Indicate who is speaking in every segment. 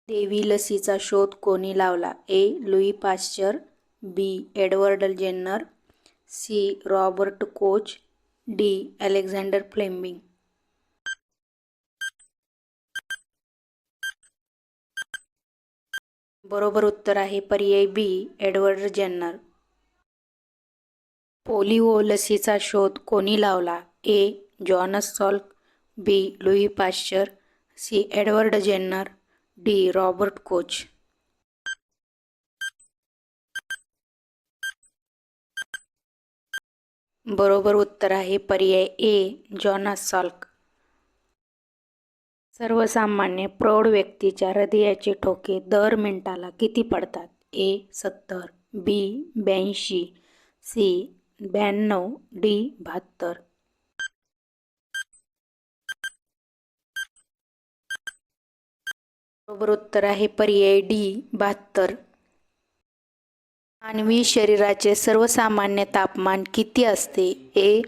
Speaker 1: देवी लसीचा शोध कोणी लावला? A. Louis Pasteur, B. Edward Jenner, C. Robert Koch, D. Alexander Fleming. बरोबर उत्तर आहे पर्याय बी. Edward Jenner. पोलिओ लसीचा शोध कोणी लावला? A. Jonas Salk, B. Louis Pasteur, C. Edward Jenner, D. Robert Koch. बरोबर उत्तर आहे पर्याय ए. Jonas Salk. सर्वसामान्य प्रौढ व्यक्तीच्या हृदयाचे ठोके दर मिनिटाला किती पडतात? ए. 70, बी. 82, सी. 92, डी. 72. बरोबर उत्तर आहे पर्याय डी. 72. मानवी शरीराचे सर्वसामान्य तापमान किती असते? ए.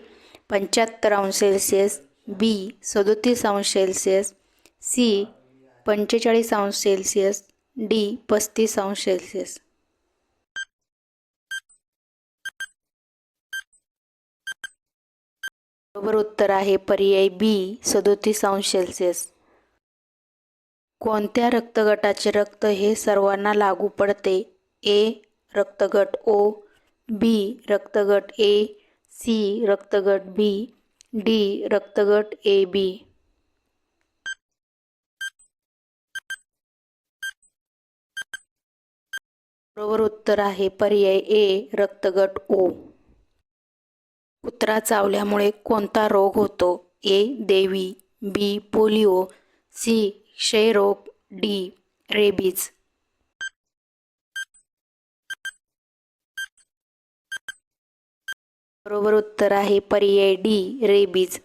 Speaker 1: 75 अंश सेल्सिअस, बी. 37 अंश सेल्सिअस, सी. 45 अंश सेल्सिअस, डी. 35 अंश सेल्सिअस. बरोबर उत्तर आहे पर्याय बी. 37 अंश सेल्सिअस. कोणत्या रक्तगटाचे रक्त हे सर्वांना लागू पडते? ए. रक्तगट ओ, बी. रक्तगट ए, सी. रक्तगट बी, डी. रक्तगट ए बी. बरोबर उत्तर आहे पर्याय ए. रक्तगट ओ. कुत्रा चावल्यामुळे कोणता रोग होतो? ए. देवी, बी. Polio, C. क्षयरोग, डी. रेबीज. बरोबर उत्तर आहे पर्याय डी. रेबीज.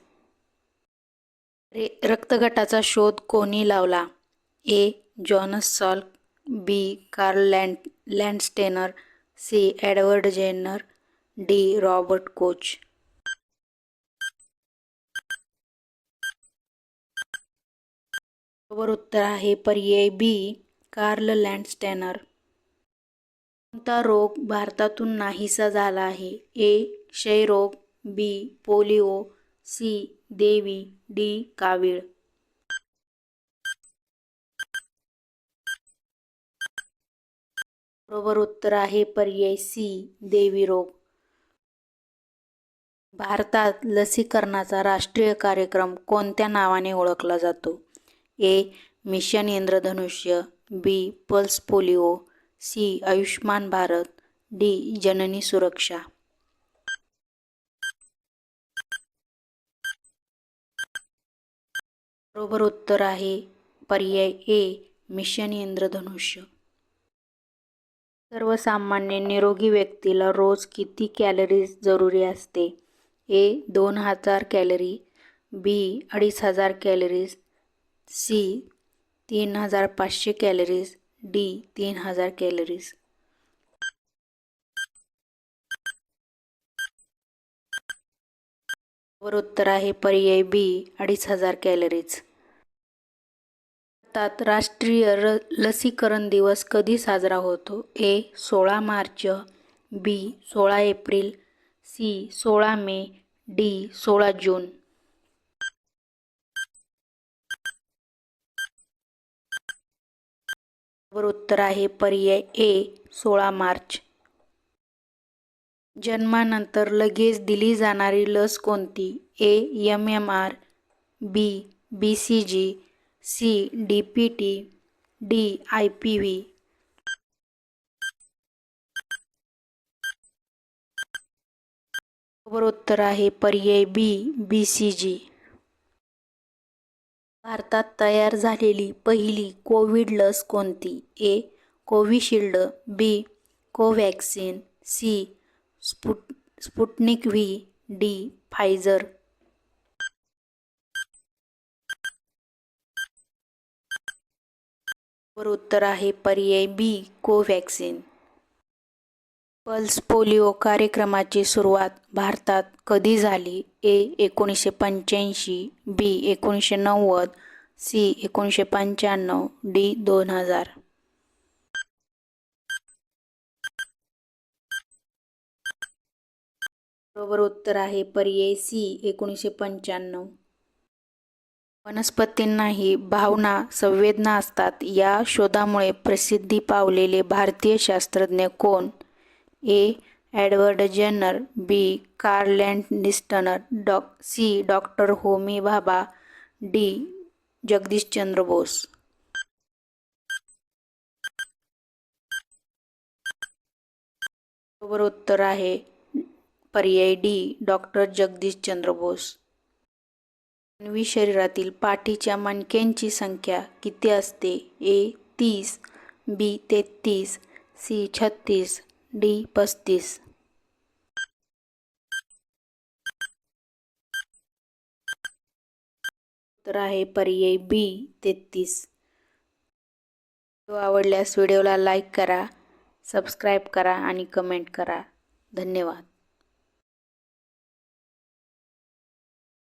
Speaker 1: रक्तगटाचा शोध कोणी लावला? A. Jonas Salk, B. Karl Landsteiner, C. Edward Jenner, D. Robert Koch. बरोबर उत्तर आहे पर्याय बी. Karl Landsteiner. कोणता रोग भारतातून नाहीसा झाला आहे? ए. क्षयरोग, बी. Polio, C. देवी, डी. कावीळ. बरोबर उत्तर आहे पर्याय सी. देवी रोग. भारतात लसीकरणाचा राष्ट्रीय कार्यक्रम कोणत्या नावाने ओळखला जातो? A. Mission Indradhanush, B. Pulse polio, C. Ayushman Bharat, D. Janani Suraksha. बरोबर उत्तर आहे पर्याय ए. मिशन इंद्रधनुष्य. सर्वसामान्य निरोगी व्यक्तीला रोज किती कॅलरीज जरुरी असते? A. 2000 calorie, B. 2500 calories, C. 3500 calories, D. 3000 calories. बरोबर उत्तर आहे पर्याय बी. 2500 कॅलरीज. भारतात राष्ट्रीय लसीकरण दिवस कधी साजरा होतो? ए. 16 मार्च, बी. 16 एप्रिल, सी. 16 मे, डी. 16 जून. बरोबर उत्तर आहे पर्याय ए. 16 मार्च. जन्मानंतर लगेच दिली जाणारी लस कोणती? A. MMR, B. BCG, C. DPT, D. IPV. बरोबर उत्तर आहे पर्याय बी. BCG. भारतात तयार झालेली पहिली कोविड लस कोणती? A. Covishield, B. Covaxin, C. Sputnik V, D. Pfizer. बरोबर उत्तर आहे पर्याय बी. कोवॅक्सिन. पल्स पोलिओ कार्यक्रमाची सुरुवात भारतात कधी झाली? ए. 1985, बी. 1990, सी 1995, डी 2000. बरोबर उत्तर आहे पर्याय सी 1995. वनस्पतींनाही भावना, संवेदना असतात. या शोधामुळे प्रसिद्धी पावलेले भारतीय शास्त्रज्ञ कोण? A. Edward Jenner, B. Karl Landsteiner, C. Doctor Homi Bhabha, D. Jagadish Chandra Bose. बरोबर उत्तर आहे पर्याय डी डॉक्टर जगदीशचंद्र बोस. मानवी शरीरातील पाठीच्या मणक्यांची संख्या किती असते? ए. 30, बी. 33, सी. 36, डी. 35. उत्तर आहे पर्याय बी 33. व्हिडिओ आवडल्यास व्हिडिओला लाईक करा, सबस्क्राईब करा आणि कमेंट करा. धन्यवाद.